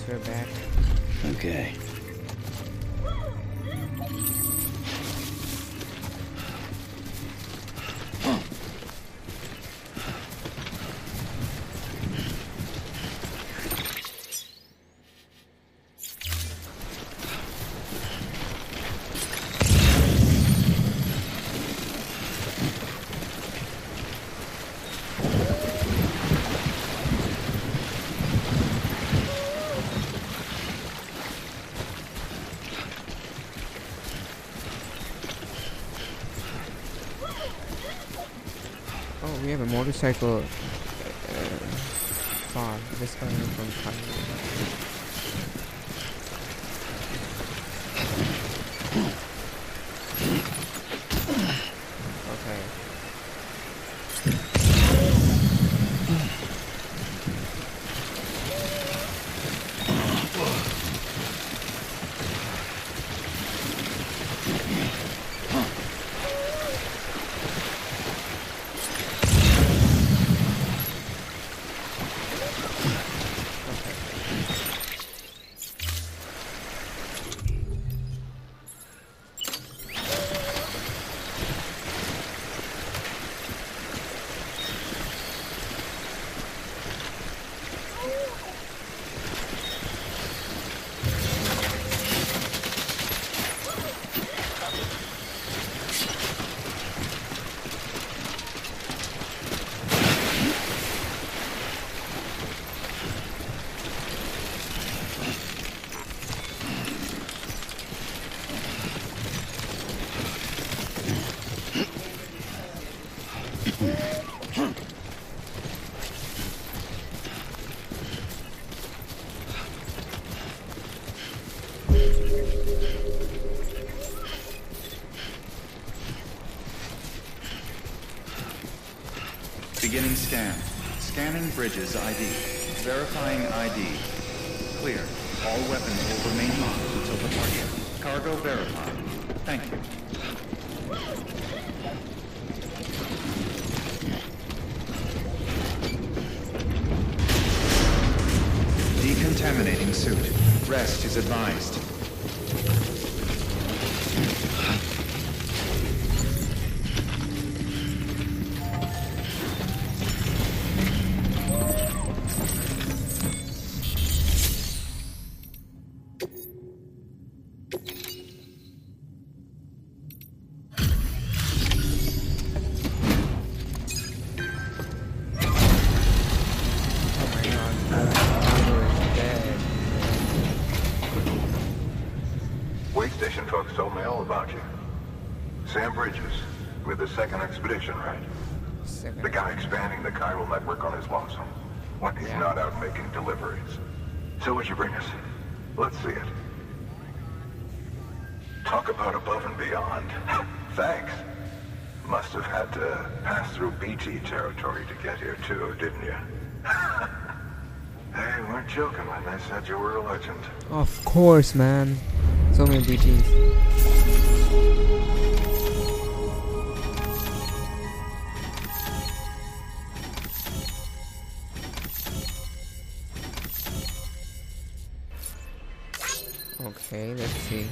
we're back. Okay. Oh, we have a motorcycle farm. This guy from Thailand. Okay. Beginning scan. Scanning bridges ID. Verifying ID. Clear. All weapons will remain locked until the target. Cargo verified. Thank you. Decontaminating suit. Rest is advised. Station folks told me all about you. Sam Bridges, with the second expedition, right? The guy expanding the chiral network on his lonesome, when he's not out making deliveries. So what'd you bring us? Let's see it. Talk about above and beyond. Thanks. Must have had to pass through BT territory to get here too, didn't you? They weren't joking when they said you were a legend. Of course, man. So many BTs. Okay, let's see.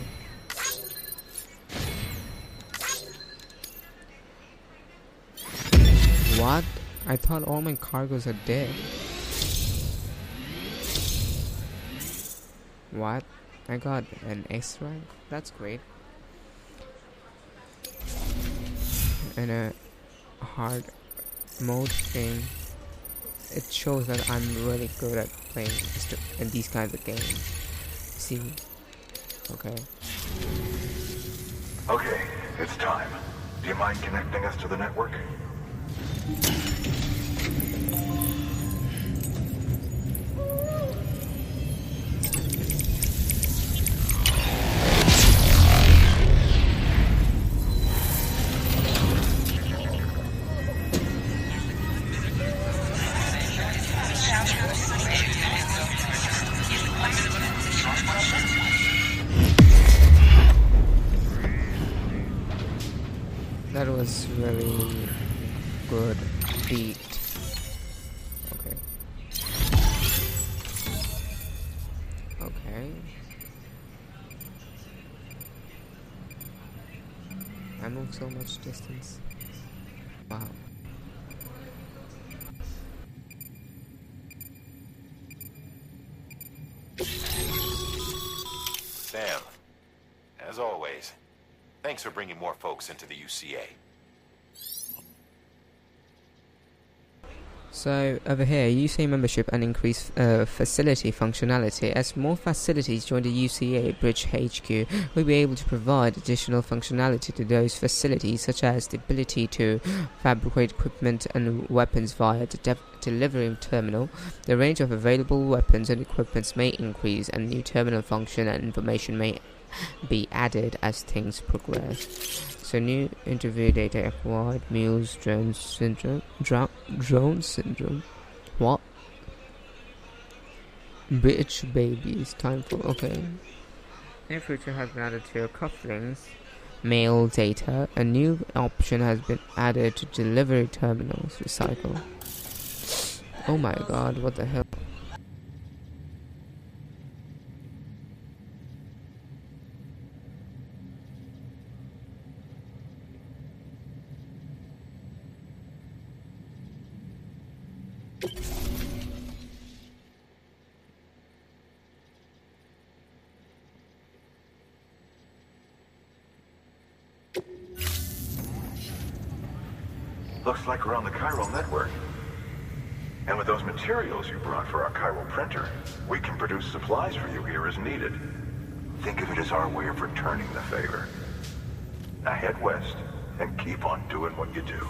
What? I thought all my cargoes are dead. What? I got an X rank? That's great. And a hard mode thing. It shows that I'm really good at playing in these kinds of games. See? Okay. Okay, it's time. Do you mind connecting us to the network? That was really good beat. Okay. Okay. I moved so much distance. Wow. Sam, as always, thanks for bringing more folks into the UCA. So over here, UCA membership and increased facility functionality. As more facilities join the UCA Bridge HQ, we'll be able to provide additional functionality to those facilities, such as the ability to fabricate equipment and weapons via the delivery terminal. The range of available weapons and equipments may increase, and new terminal function and information may be added as things progress. So new interview data acquired, mules, drone syndrome, what? Bitch babies, time for, okay. New feature has been added to your cufflinks, mail data. A new option has been added to delivery terminals, recycle. Oh my god, what the hell? Looks like we're on the chiral network. And with those materials you brought for our chiral printer, we can produce supplies for you here as needed. Think of it as our way of returning the favor. Now head west and keep on doing what you do.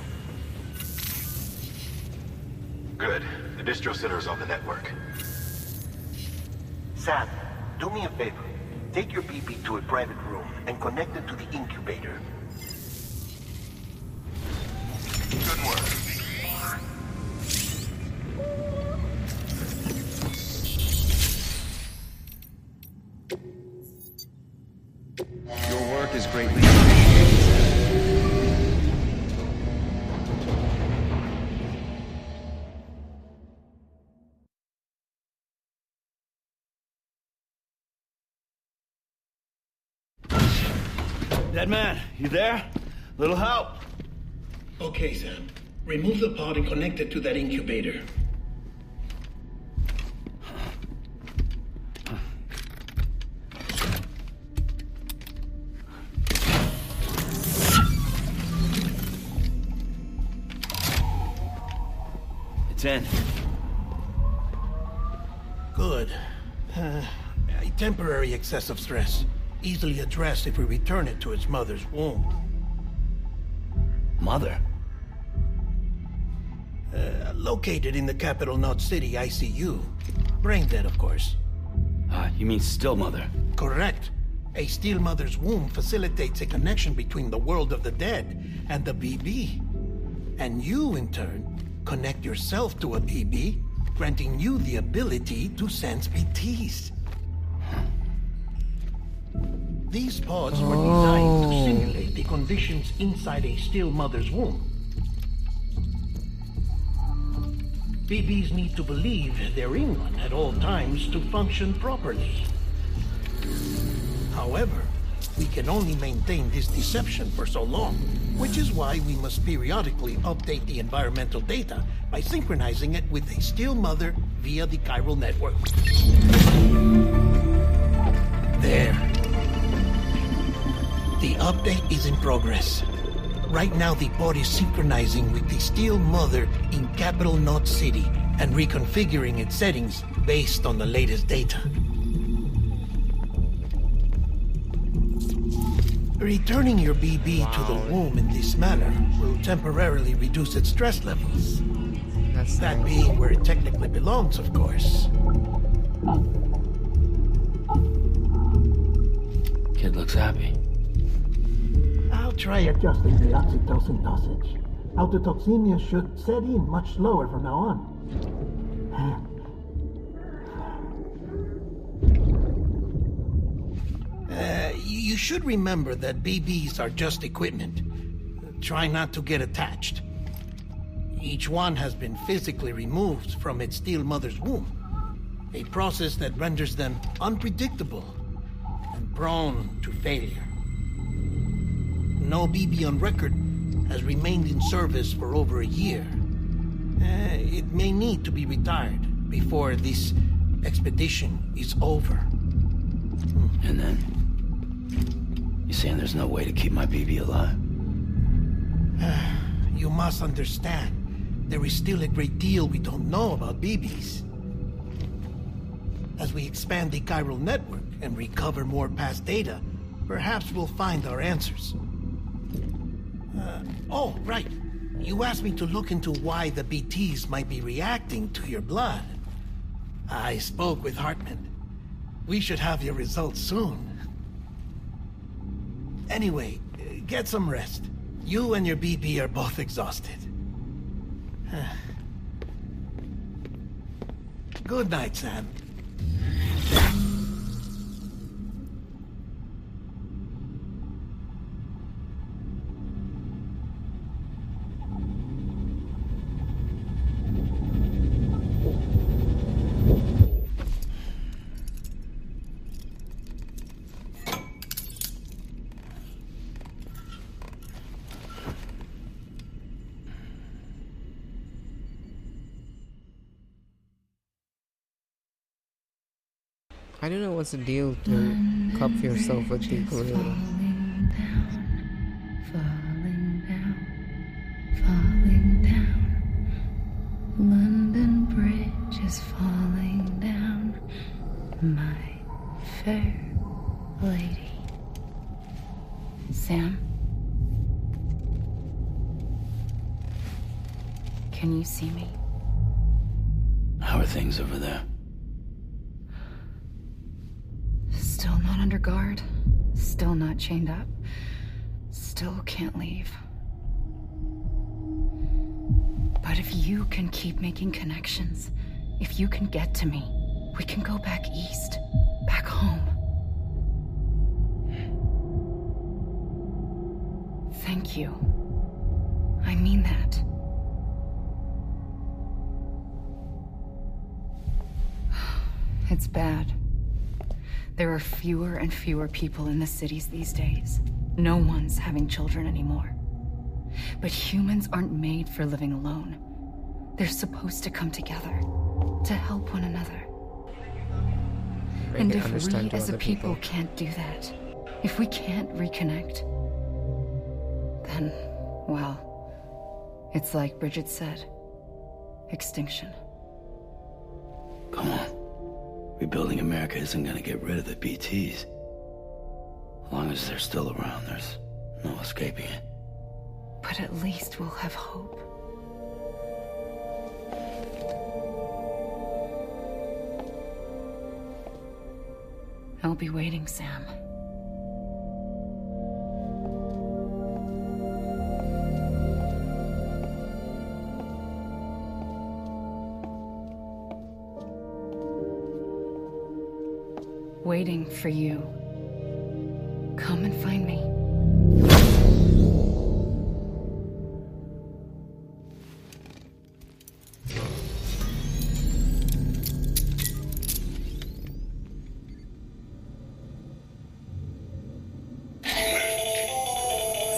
Good. The distro center is on the network. Sam, do me a favor. Take your BB to a private room and connect it to the incubator. Good work. Your work is greatly appreciated. Dead man, you there? Little help? Okay, Sam. Remove the pod and connect it to that incubator. It's in. Good. A temporary excessive stress. Easily addressed if we return it to its mother's womb. Mother? Located in the capital Knot City ICU. Brain dead, of course. You mean still mother? Correct. A still mother's womb facilitates a connection between the world of the dead and the BB. And you, in turn, connect yourself to a BB, granting you the ability to sense BTs. These pods were designed to simulate the conditions inside a still mother's womb. BBs need to believe they're in one at all times to function properly. However, we can only maintain this deception for so long, which is why we must periodically update the environmental data by synchronizing it with a still mother via the chiral network. There. The update is in progress. Right now, the pod is synchronizing with the still mother in capital Knot City and reconfiguring its settings based on the latest data. Returning your BB to the womb in this manner will temporarily reduce its stress levels. That being where it technically belongs, of course. Kid looks happy. I'll try adjusting the oxytocin dosage. Autotoxemia should set in much slower from now on. You should remember that BBs are just equipment. Try not to get attached. Each one has been physically removed from its still mother's womb. a process that renders them unpredictable and prone to failure. No BB on record has remained in service for over a year. It may need to be retired before this expedition is over. And then? You saying there's no way to keep my BB alive? You must understand, there is still a great deal we don't know about BBs. As we expand the chiral network and recover more past data, perhaps we'll find our answers. Oh, right. You asked me to look into why the BTs might be reacting to your blood. I spoke with Hartman. We should have your results soon. Anyway, get some rest. You and your BB are both exhausted. Good night, Sam. I don't know what's the deal to cup yourself with the gorilla. Falling down. London Bridge is falling down. My fair lady. Sam? Can you see me? How are things over there? Still not under guard. Still not chained up. Still can't leave. But if you can keep making connections, if you can get to me, we can go back east. Back home. Thank you. I mean that. It's bad. There are fewer and fewer people in the cities these days. No one's having children anymore. But humans aren't made for living alone. They're supposed to come together, to help one another. And if we as a people can't do that, if we can't reconnect, then, well, it's like Bridget said, extinction. Come on. Rebuilding America isn't gonna get rid of the BTs. As long as they're still around, there's no escaping it. But at least we'll have hope. I'll be waiting, Sam. Waiting for you. Come and find me.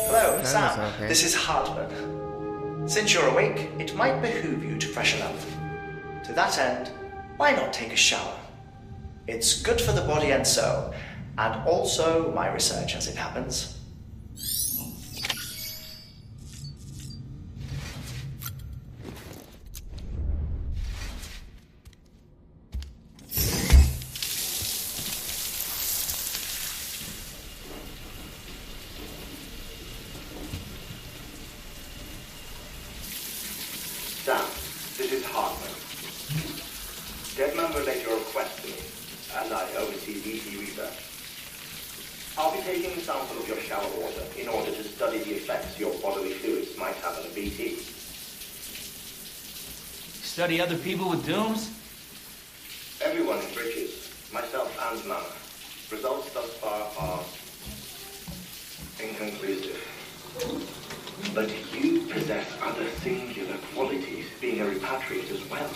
Hello, Sam. Okay. This is Hartman. Since you're awake, it might behoove you to freshen up. To that end, why not take a shower? It's good for the body and soul, and also my research as it happens. Sam, this is Hartman. Deadman relayed your request to me, and I oversee DC research. I'll be taking a sample of your shower water in order to study the effects your bodily fluids might have on a BT. Study other people with dooms? Everyone in Bridges, myself and Mama. Results thus far are inconclusive. But you possess other singular qualities, being a repatriate as well.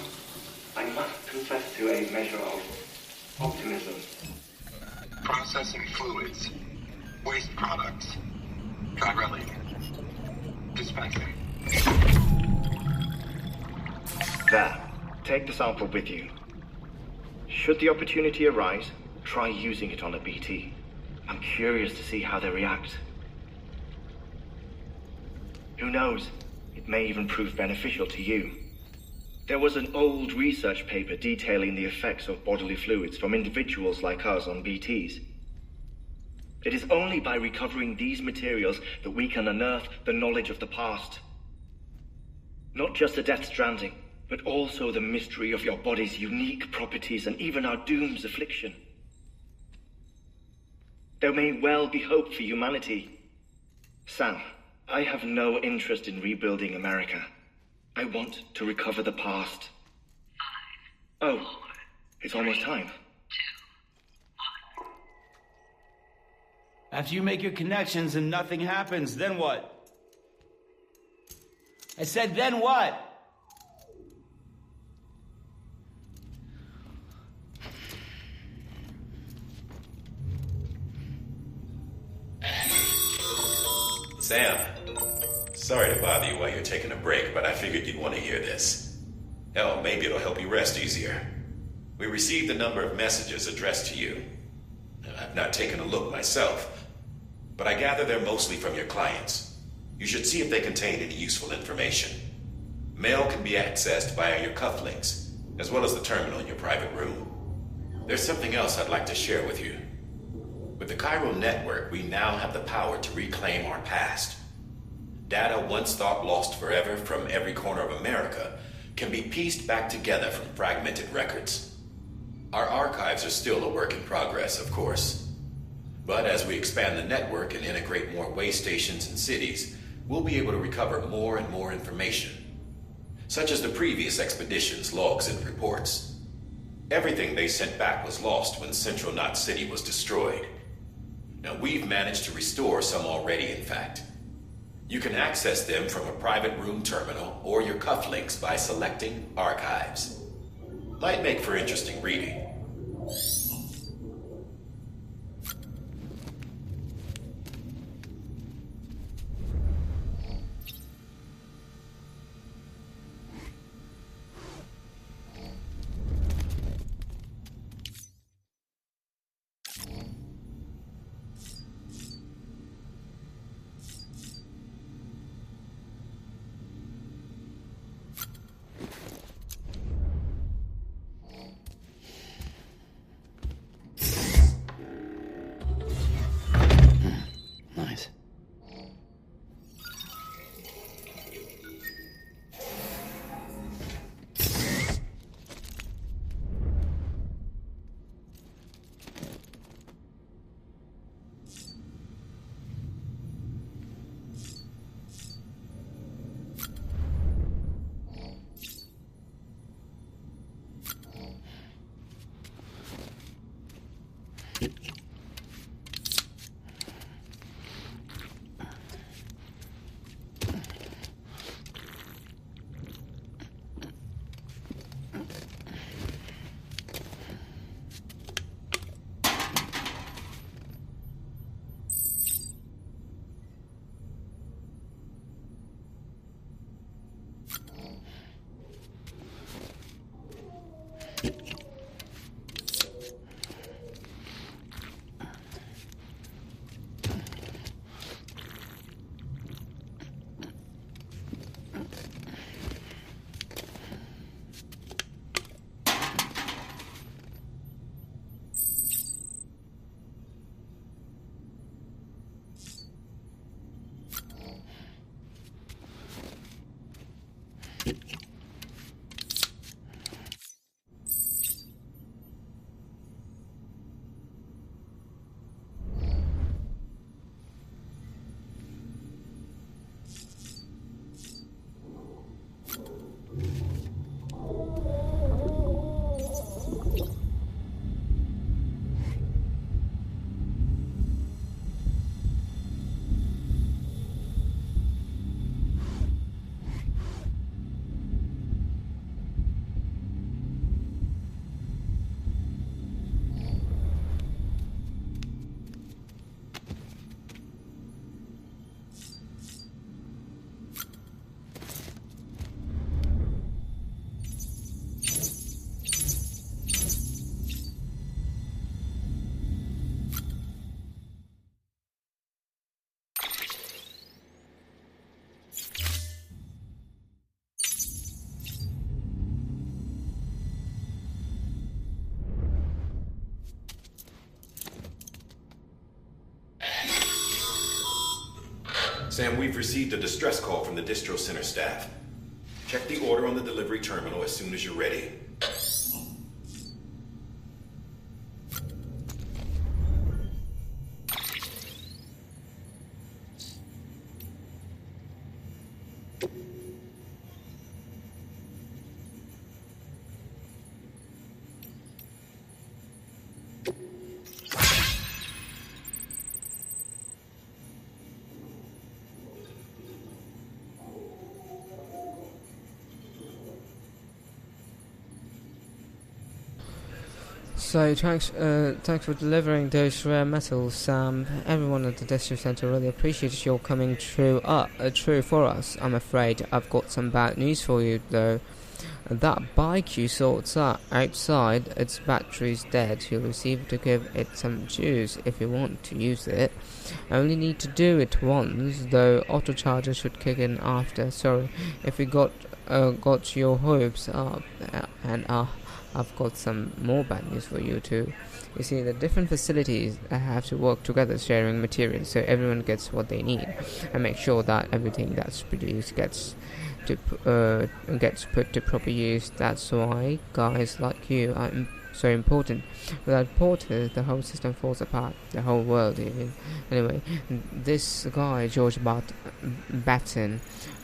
I must confess to a measure of optimism. Processing fluids. Waste products. Dry dispensing. There. Take the sample with you. Should the opportunity arise, try using it on a BT. I'm curious to see how they react. Who knows? It may even prove beneficial to you. There was an old research paper detailing the effects of bodily fluids from individuals like us on BTs. It is only by recovering these materials that we can unearth the knowledge of the past. Not just the Death Stranding, but also the mystery of your body's unique properties and even our doom's affliction. There may well be hope for humanity. Sam, I have no interest in rebuilding America. I want to recover the past. 5, 4, it's almost time. 2, 1. After you make your connections and nothing happens, then what? I said, then what? Sam, sorry to bother you while you're taking a break, but I figured you'd want to hear this. Hell, maybe it'll help you rest easier. We received a number of messages addressed to you. I've not taken a look myself, but I gather they're mostly from your clients. You should see if they contain any useful information. Mail can be accessed via your cufflinks, as well as the terminal in your private room. There's something else I'd like to share with you. With the chiral network, we now have the power to reclaim our past. Data once thought lost forever from every corner of America can be pieced back together from fragmented records. Our archives are still a work in progress, of course. But as we expand the network and integrate more way stations and cities, we'll be able to recover more and more information, such as the previous expedition's logs and reports. Everything they sent back was lost when Central Knot City was destroyed. Now, we've managed to restore some already, in fact. You can access them from a private room terminal or your cufflinks by selecting Archives. Might make for interesting reading. Nice. Sam, we've received a distress call from the distro center staff. Check the order on the delivery terminal as soon as you're ready. So thanks for delivering those rare metals, Sam. Everyone at the district center really appreciates your coming through for us. I'm afraid I've got some bad news for you, though. That bike you saw outside, its battery's dead. You'll receive to give it some juice if you want to use it. I only need to do it once, though auto charger should kick in after. Sorry if we got your hopes up, and I've got some more bad news for you too. You see, the different facilities have to work together, sharing materials, so everyone gets what they need, and make sure that everything that's produced gets put to proper use. That's why guys like you are so important. Without porters, the whole system falls apart. The whole world, even. Anyway, this guy George Batten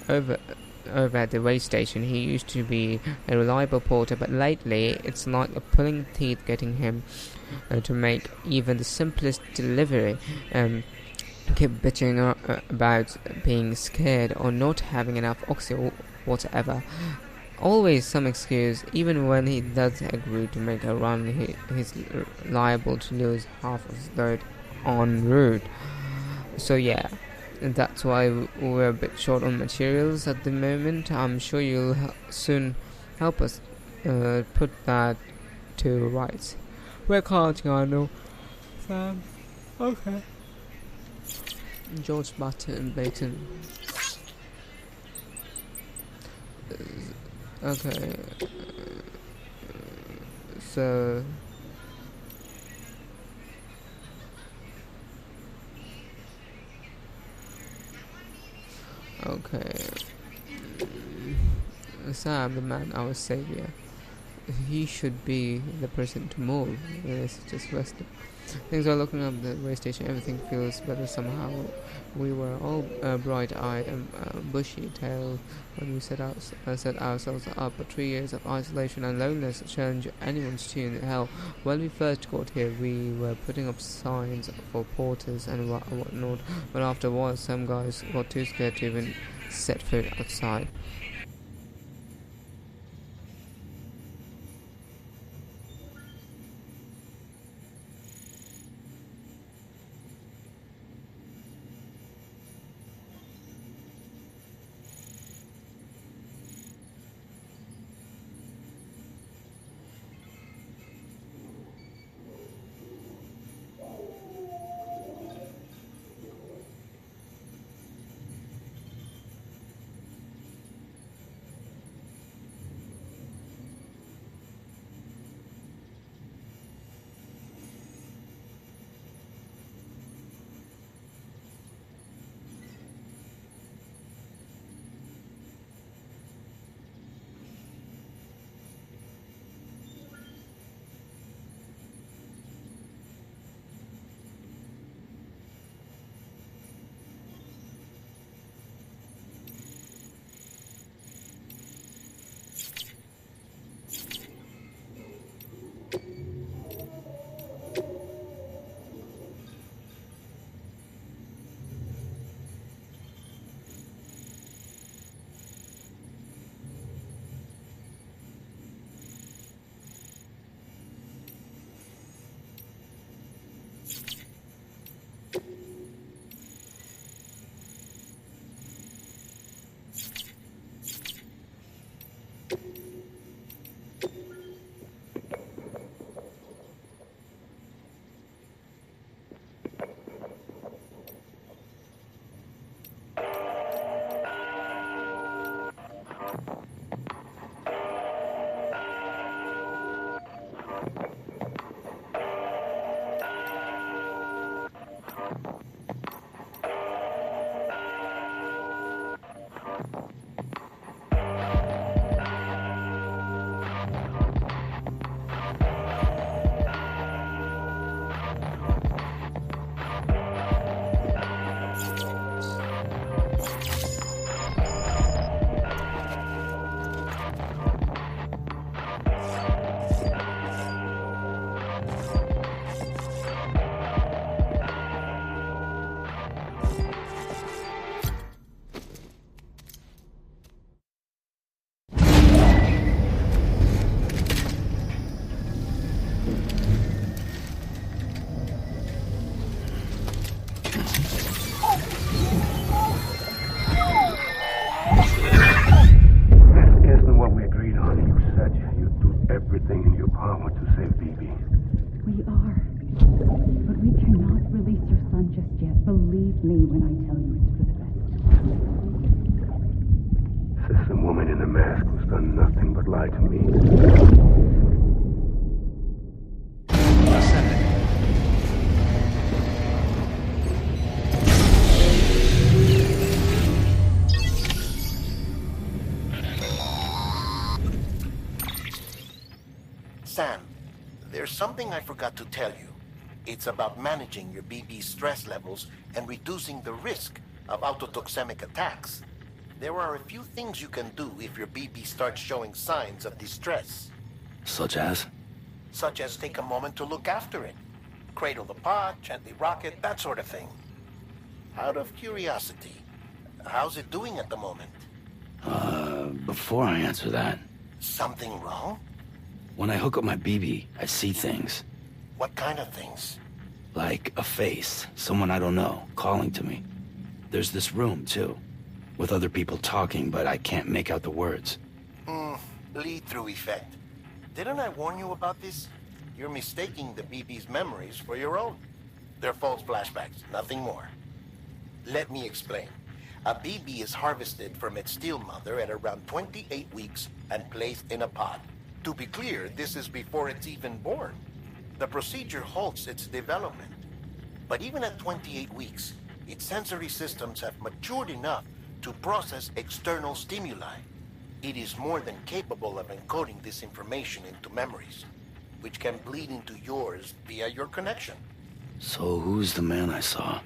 over at the way station, he used to be a reliable porter, but lately it's like pulling teeth getting him to make even the simplest delivery. Keep bitching about being scared or not having enough oxygen, whatever. Always some excuse. Even when he does agree to make a run, he's liable to lose half of his load en route. So yeah, that's why we're a bit short on materials at the moment. I'm sure you'll soon help us put that to rights. We're counting on you, Sam. Okay. George Baton. Okay. So. Okay. Sam, the man, our savior. He should be the person to move. It's just resting. Things are looking up the way station. Everything feels better somehow. We were all bright-eyed and bushy-tailed when we set ourselves up. But 3 years of isolation and loneliness challenge anyone's tune. Hell, when we first got here, we were putting up signs for porters and whatnot. But after a while, some guys got too scared to even set foot outside. me when I tell you it's for the best. Says the woman in the mask who's done nothing but lie to me. Sam, there's something I forgot to tell you. It's about managing your BB stress levels and reducing the risk of autotoxemic attacks. There are a few things you can do if your BB starts showing signs of distress. Such as? Such as take a moment to look after it. Cradle the pod, gently rock it, that sort of thing. Out of curiosity, how's it doing at the moment? Before I answer that... Something wrong? When I hook up my BB, I see things. What kind of things? Like a face, someone I don't know, calling to me. There's this room, too, with other people talking, but I can't make out the words. Lead-through effect. Didn't I warn you about this? You're mistaking the BB's memories for your own. They're false flashbacks, nothing more. Let me explain. A BB is harvested from its steel mother at around 28 weeks and placed in a pod. To be clear, this is before it's even born. The procedure halts its development. But even at 28 weeks, its sensory systems have matured enough to process external stimuli. It is more than capable of encoding this information into memories, which can bleed into yours via your connection. So who's the man I saw?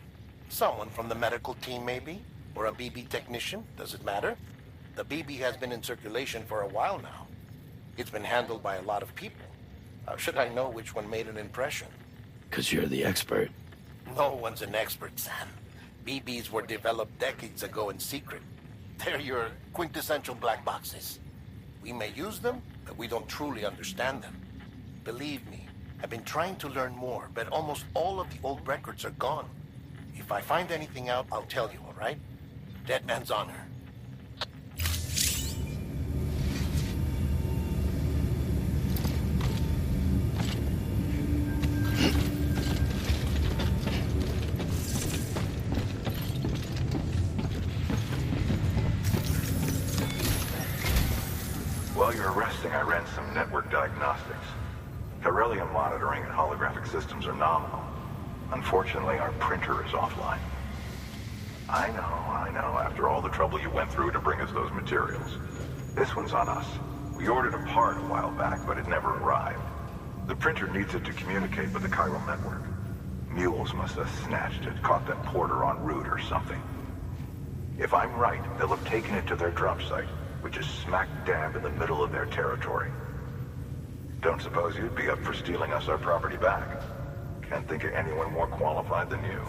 Someone from the medical team, maybe? Or a BB technician, does it matter? The BB has been in circulation for a while now. It's been handled by a lot of people. How should I know which one made an impression? 'Cause you're the expert. No one's an expert, Sam. BBs were developed decades ago in secret. They're your quintessential black boxes. We may use them, but we don't truly understand them. Believe me, I've been trying to learn more, but almost all of the old records are gone. If I find anything out, I'll tell you, all right? Dead man's honor. While you're resting, I ran some network diagnostics. Beryllium monitoring and holographic systems are nominal. Unfortunately, our printer is offline. I know, after all the trouble you went through to bring us those materials. This one's on us. We ordered a part a while back, but it never arrived. The printer needs it to communicate with the chiral network. Mules must have snatched it, caught that porter en route or something. If I'm right, they'll have taken it to their drop site, which is smack dab in the middle of their territory. Don't suppose you'd be up for stealing us our property back? Can't think of anyone more qualified than you.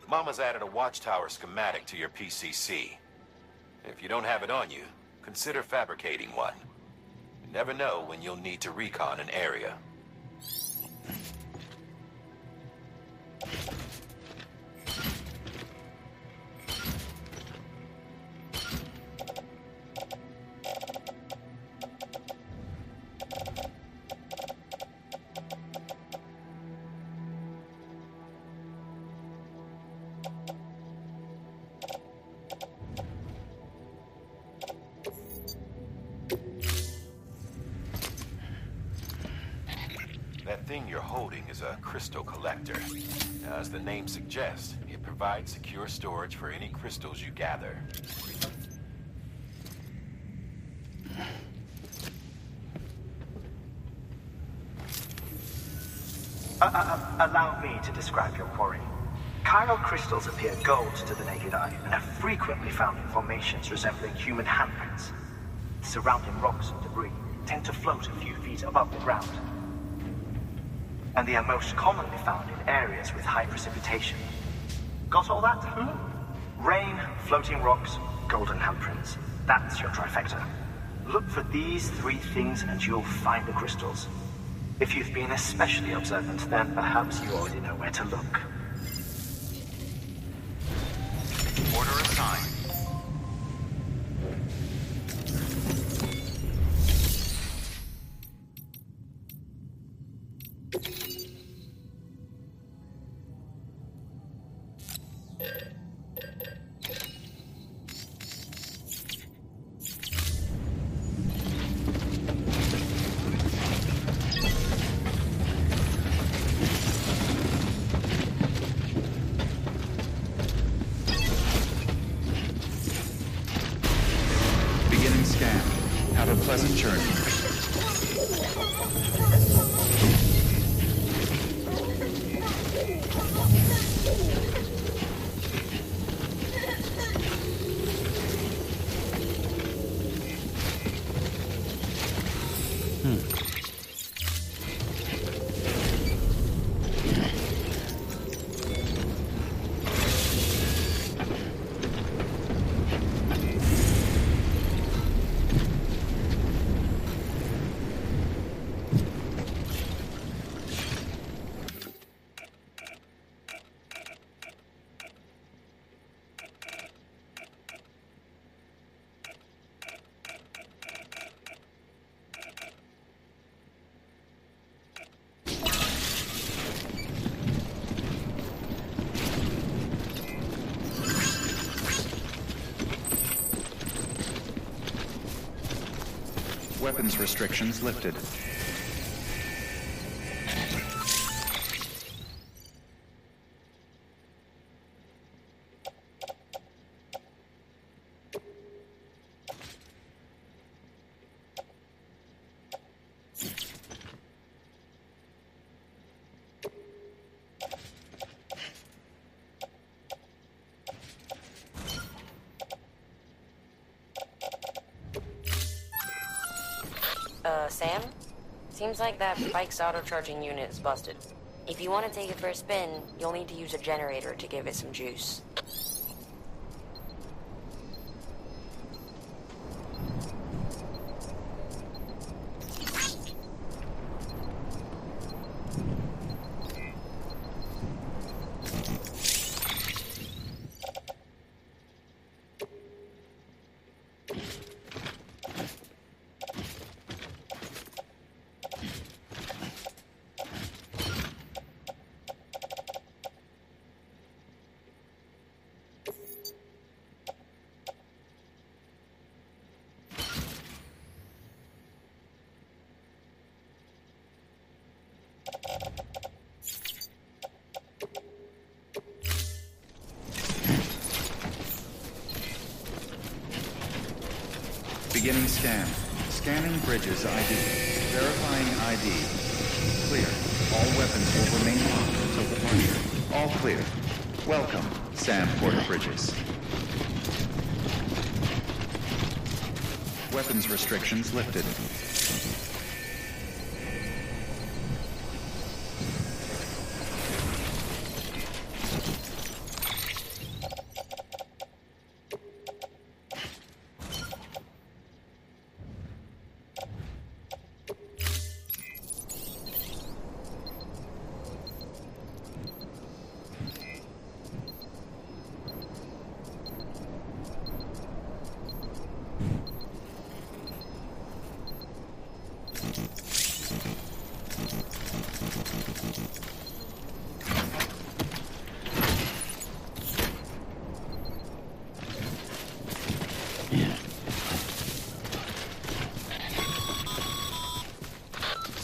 Mama's added a watchtower schematic to your PCC. If you don't have it on you, consider fabricating one. You never know when you'll need to recon an area. That thing you're holding is a crystal collector. Now, as the name suggests, it provides secure storage for any crystals you gather. Allow me to describe your quarry. Chiral crystals appear gold to the naked eye and are frequently found in formations resembling human handprints. Surrounding rocks and debris tend to float a few feet above the ground. And they are most commonly found in areas with high precipitation. Got all that? Rain, floating rocks, golden handprints. That's your trifecta. Look for these three things and you'll find the crystals. If you've been especially observant, then perhaps you already know where to look. Order assigned. Have a pleasant journey. Weapons restrictions lifted. Sam? Seems like that bike's auto-charging unit is busted. If you want to take it for a spin, you'll need to use a generator to give it some juice. Beginning scan. Scanning bridges ID. Verifying ID. Clear. All weapons will remain locked until departure. All clear. Welcome, Sam Porter Bridges. Weapons restrictions lifted.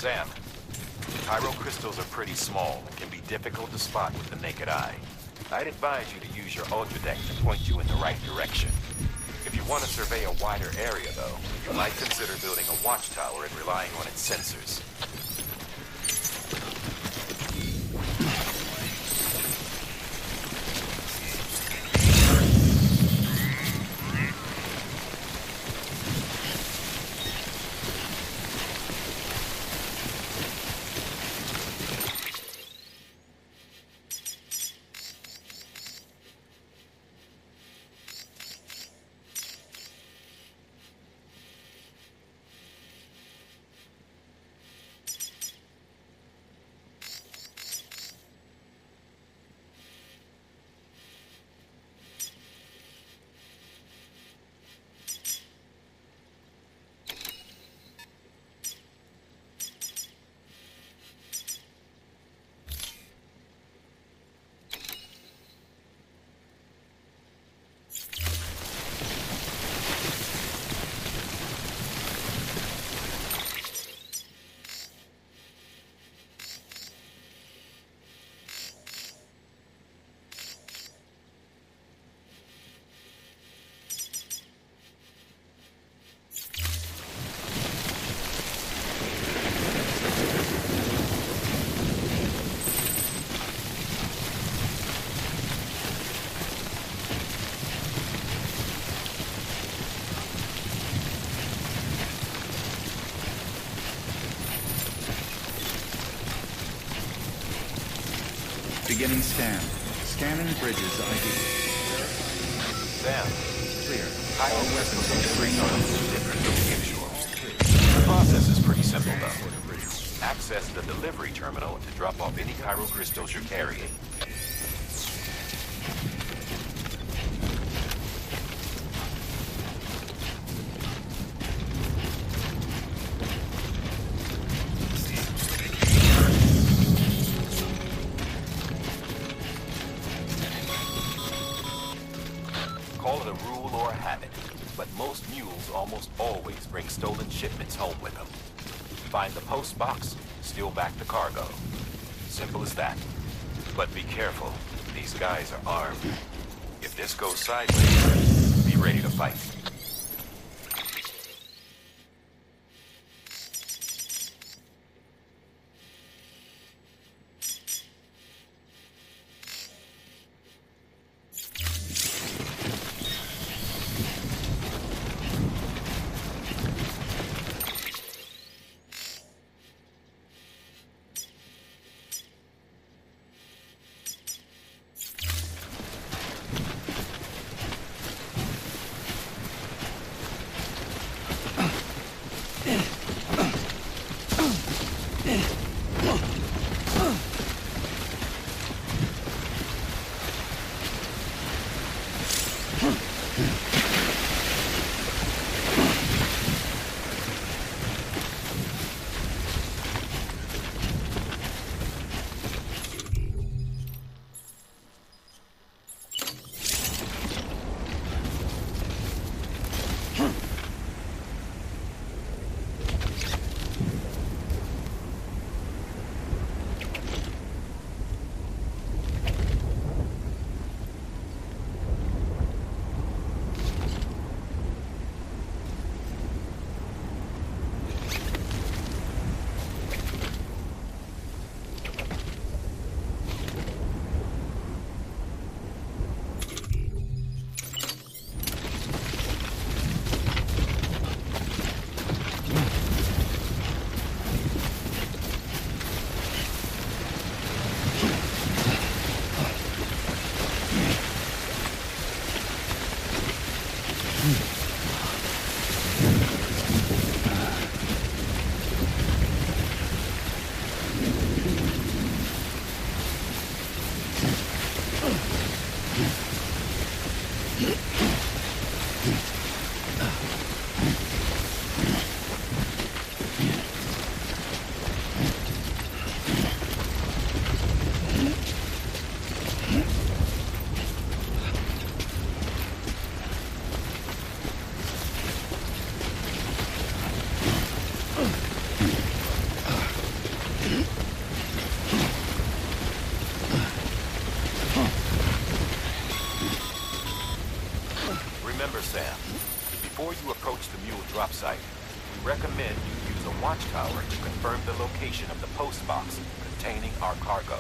Sam, Pyro crystals are pretty small and can be difficult to spot with the naked eye. I'd advise you to use your Ultra Deck to point you in the right direction. If you want to survey a wider area, though, you might consider building a watchtower and relying on its sensors. Beginning scan. Scanning bridges ID. Sam. Clear. All weapons are different from usual. The process is pretty simple, though. Access the delivery terminal to drop off any Pyro crystals you're carrying. Call it a rule or a habit, but most mules almost always bring stolen shipments home with them. Find the post box, steal back the cargo. Simple as that. But be careful, these guys are armed. If this goes sideways, be ready to fight. recommend you use a watchtower to confirm the location of the post box containing our cargo.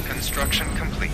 Construction complete.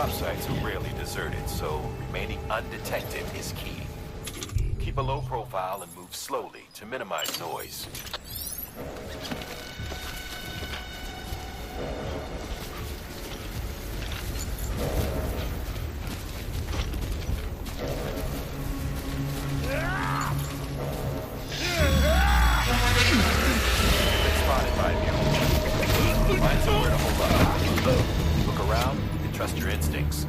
Sites are rarely deserted, so remaining undetected is key. Keep a low profile and move slowly to minimize noise. Been spotted by you. Find somewhere to hold up. Look around and trust your instincts.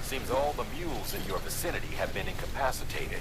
Seems all the mules in your vicinity have been incapacitated.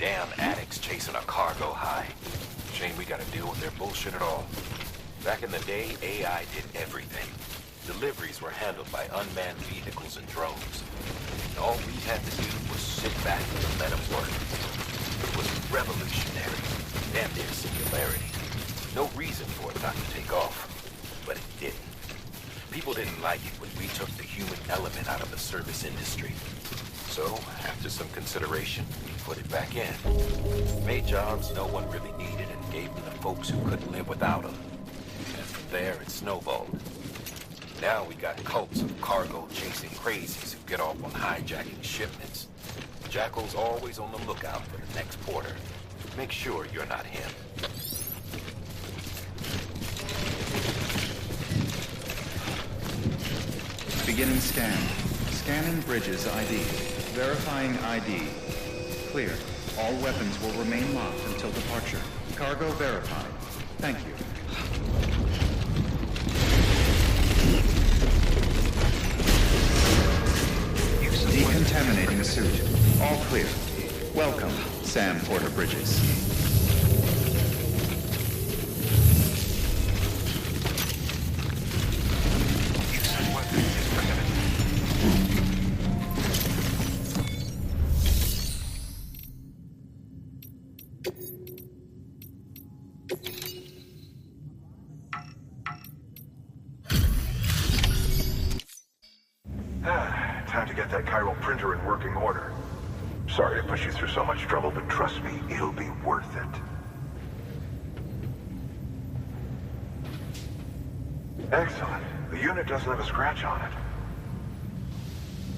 Damn addicts chasing a cargo high. Shame we gotta deal with their bullshit at all. Back in the day, AI did everything. Deliveries were handled by unmanned vehicles and drones. And all we had to do was sit back and let them work. It was revolutionary. Damn near singularity. No reason for it not to take off. But it didn't. People didn't like it when we took the human element out of the service industry. So, after some consideration, we put it back in. Made jobs no one really needed and gave them to folks who couldn't live without them. And from there, it snowballed. Now we got cults of cargo-chasing crazies who get off on hijacking shipments. Jackal's always on the lookout for the next porter. Make sure you're not him. Beginning scan. Scanning bridges ID. Verifying ID. Clear. All weapons will remain locked until departure. Cargo verified. Thank you. Decontaminating suit. All clear. Welcome, Sam Porter Bridges. Time to get that chiral printer in working order. Sorry to push you through so much trouble, but trust me, it'll be worth it. Excellent. The unit doesn't have a scratch on it.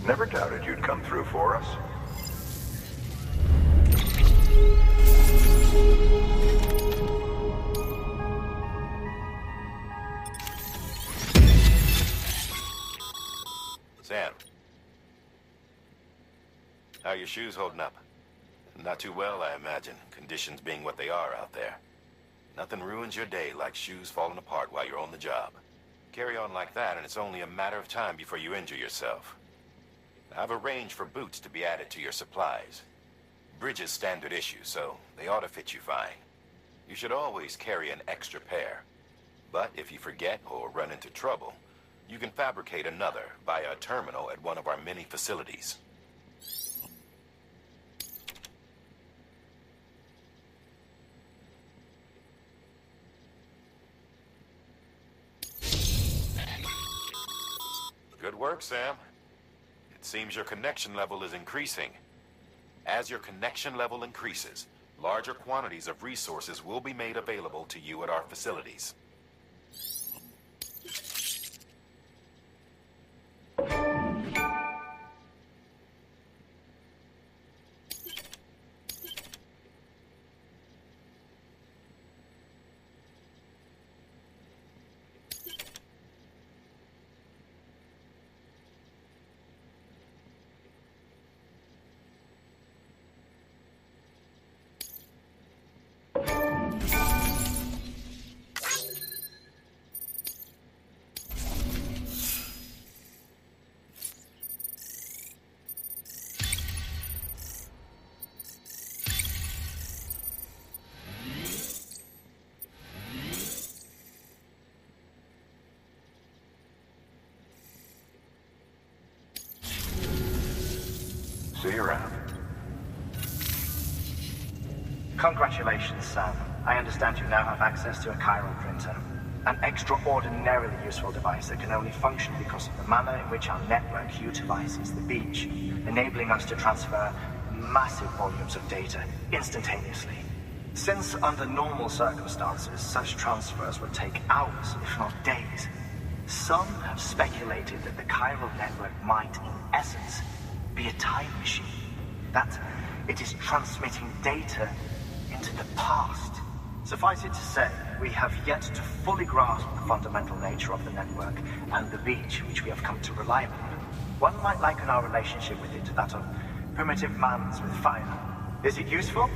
Never doubted you'd come through for us. Sam. How are your shoes holding up? Not too well, I imagine, conditions being what they are out there. Nothing ruins your day like shoes falling apart while you're on the job. Carry on like that, and it's only a matter of time before you injure yourself. I've arranged for boots to be added to your supplies. Bridges standard issue, so they ought to fit you fine. You should always carry an extra pair. But if you forget or run into trouble, you can fabricate another via a terminal at one of our many facilities. Good work, Sam. It seems your connection level is increasing. As your connection level increases, larger quantities of resources will be made available to you at our facilities. See you around. Congratulations, Sam. I understand you now have access to a chiral printer. An extraordinarily useful device that can only function because of the manner in which our network utilizes the beach, enabling us to transfer massive volumes of data instantaneously. Since under normal circumstances, such transfers would take hours, if not days, some have speculated that the chiral network might, in essence, be a time machine. That it is transmitting data into the past. Suffice it to say, we have yet to fully grasp the fundamental nature of the network and the beach which we have come to rely upon. One might liken our relationship with it to that of primitive man's with fire. Is it useful?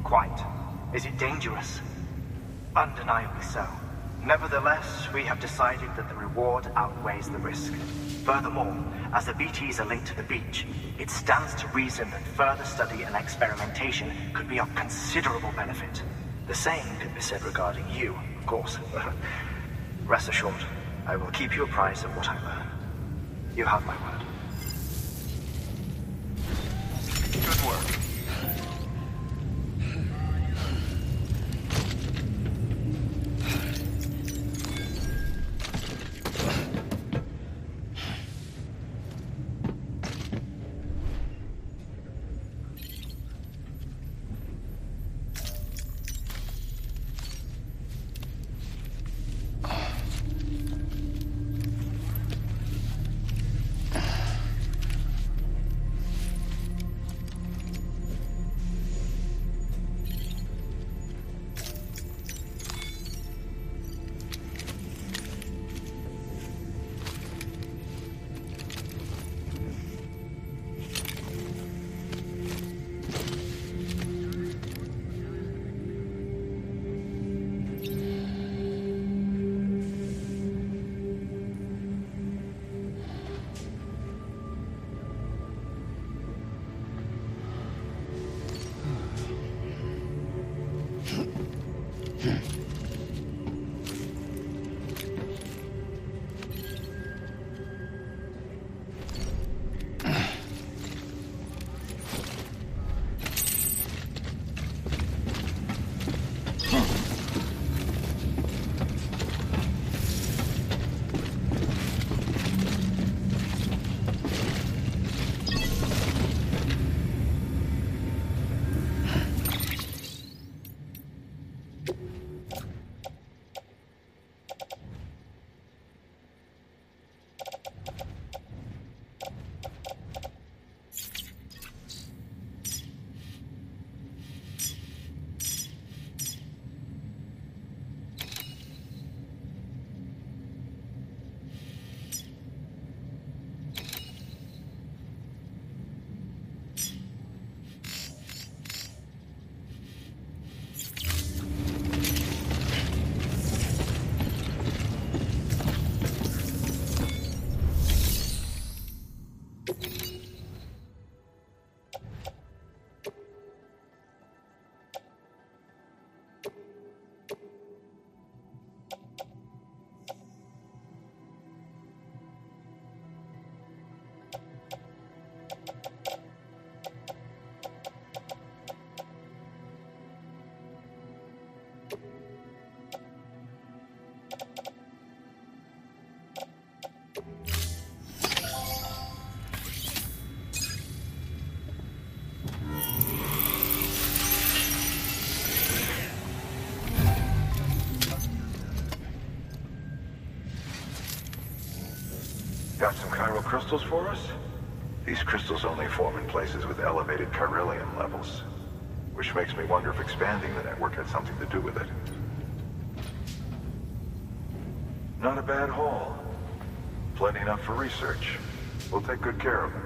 Quite. Is it dangerous? Undeniably so. Nevertheless, we have decided that the reward outweighs the risk. Furthermore, as the BTs are linked to the beach, it stands to reason that further study and experimentation could be of considerable benefit. The same could be said regarding you, of course. Rest assured, I will keep you apprised of what I learn. You have my word. Good work. Got some chiral crystals for us? These crystals only form in places with elevated chiralium levels, which makes me wonder if expanding the network had something to do with it. Not a bad haul. Plenty enough for research. We'll take good care of it.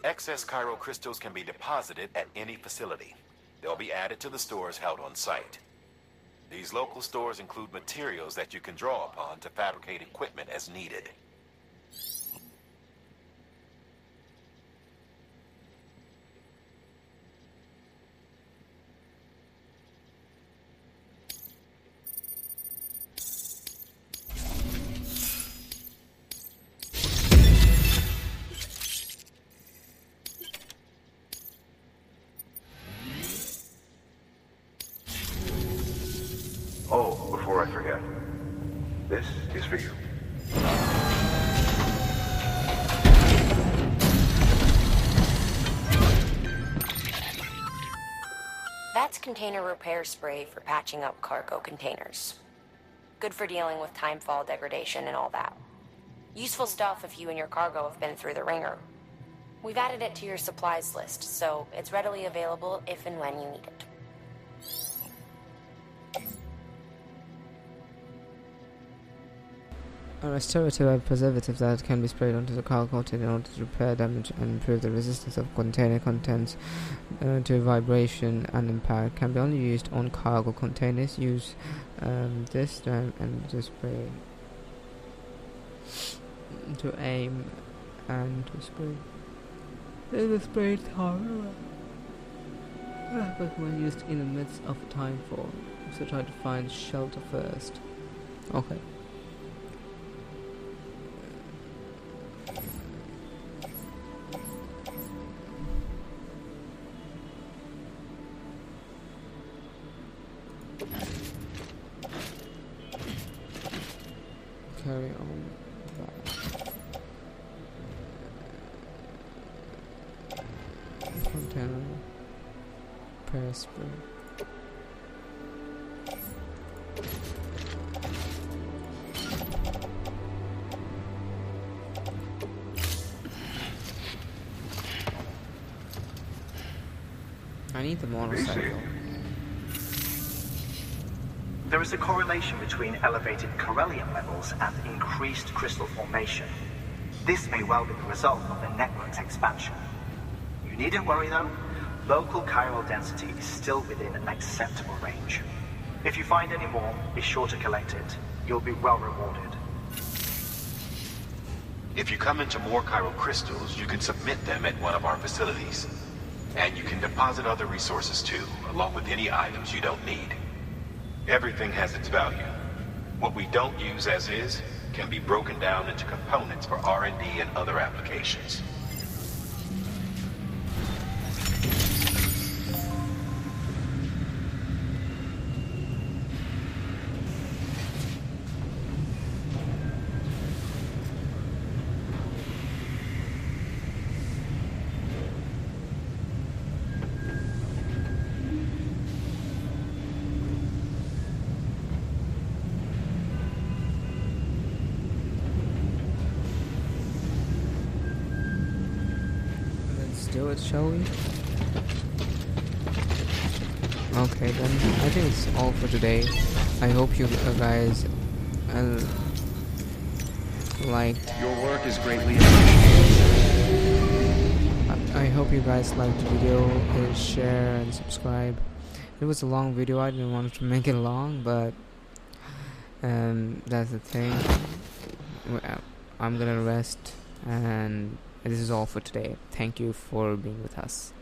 Excess chiral crystals can be deposited at any facility. They'll be added to the stores held on site. These local stores include materials that you can draw upon to fabricate equipment as needed. Oh, before I forget, this is for you. That's container repair spray for patching up cargo containers. Good for dealing with timefall degradation and all that. Useful stuff if you and your cargo have been through the ringer. We've added it to your supplies list, so it's readily available if and when you need it. A restorative preservative that can be sprayed onto the cargo container in order to repair damage and improve the resistance of container contents to vibration and impact. Can be only used on cargo containers. Use this and to spray to aim and to spray. There's a spray tower, but when used in the midst of time fall, so try to find shelter first. Okay. Carry on back. Container. Repair spray. I need the motorcycle. There is a correlation between elevated Corellium levels and increased crystal formation. This may well be the result of the network's expansion. You needn't worry though. Local chiral density is still within an acceptable range. If you find any more, be sure to collect it. You'll be well rewarded. If you come into more chiral crystals, you can submit them at one of our facilities. And you can deposit other resources too, along with any items you don't need. Everything has its value. What we don't use as is can be broken down into components for R&D and other applications. Do it, shall we? Okay, then I think it's all for today. I hope you guys liked. Your work is greatly appreciated. I hope you guys liked the video. Hit share and subscribe. It was a long video. I didn't want to make it long, but that's the thing. I'm gonna rest, and this is all for today. Thank you for being with us.